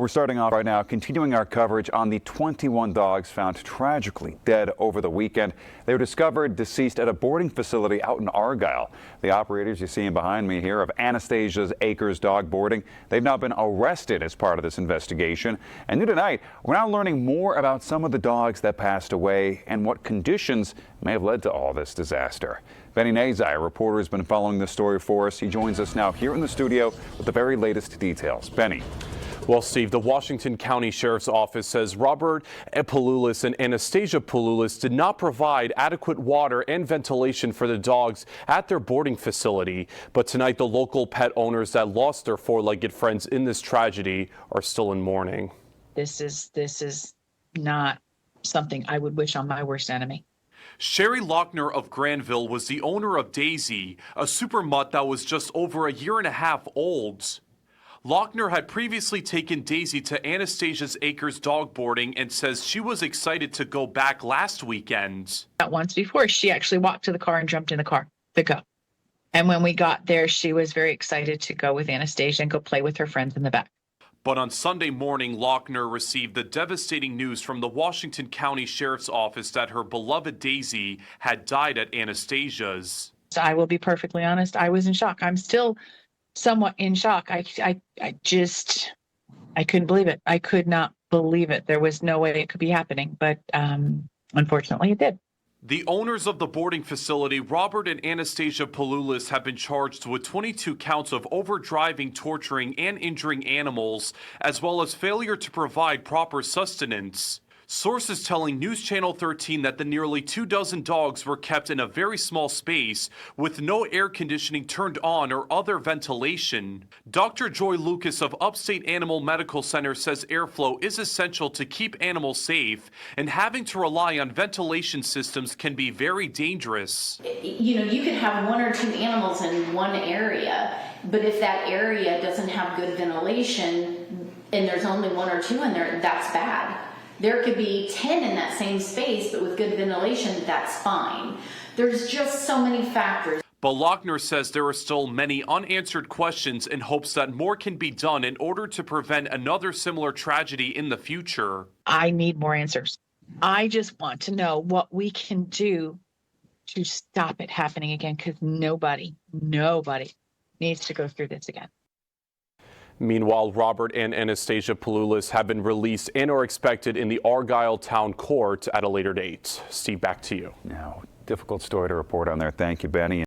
Well, we're starting off right now, continuing our coverage on the 21 dogs found tragically dead over the weekend. They were discovered deceased at a boarding facility out in Argyle. The operators you see behind me here of Anastasia's Acres Dog Boarding, they've now been arrested as part of this investigation. And new tonight, we're now learning more about some of the dogs that passed away and what conditions may have led to all this disaster. Benny Nazai, a reporter, has been following this story for us. He joins us now here in the studio with the very latest details. Benny. Well, Steve, the Washington County Sheriff's Office says Robert Palulis and Anastasia Palulis did not provide adequate water and ventilation for the dogs at their boarding facility. But tonight, the local pet owners that lost their four-legged friends in this tragedy are still in mourning. This is not something I would wish on my worst enemy. Sherry Lochner of Granville was the owner of Daisy, a super mutt that was just over a year and a half old. Lochner had previously taken Daisy to Anastasia's Acres dog boarding and says she was excited to go back last weekend. Once before, she actually walked to the car and jumped in the car to go. And when we got there, she was very excited to go with Anastasia and go play with her friends in the back. But on Sunday morning, Lochner received the devastating news from the Washington County Sheriff's Office that her beloved Daisy had died at Anastasia's. I will be perfectly honest, I was in shock. I'm still somewhat in shock. I couldn't believe it. I could not believe it. There was no way it could be happening, but unfortunately it did. The owners of the boarding facility, Robert and Anastasia Palulis, have been charged with 22 counts of overdriving, torturing, and injuring animals, as well as failure to provide proper sustenance. Sources telling NewsChannel 13 that the nearly 24 dogs were kept in a very small space with no air conditioning turned on or other ventilation. Dr. Joy Lucas of Upstate Animal Medical Center says airflow is essential to keep animals safe, and having to rely on ventilation systems can be very dangerous. You know, you can have one or two animals in one area, but if that area doesn't have good ventilation and there's only one or two in there, that's bad. There could be 10 in that same space, but with good ventilation, that's fine. There's just so many factors. But Lochner says there are still many unanswered questions and hopes that more can be done in order to prevent another similar tragedy in the future. I need more answers. I just want to know what we can do to stop it happening again, because nobody needs to go through this again. Meanwhile, Robert and Anastasia Palulis have been released and are expected in the Argyle Town Court at a later date. Steve, back to you. Now, difficult story to report on there. Thank you, Benny.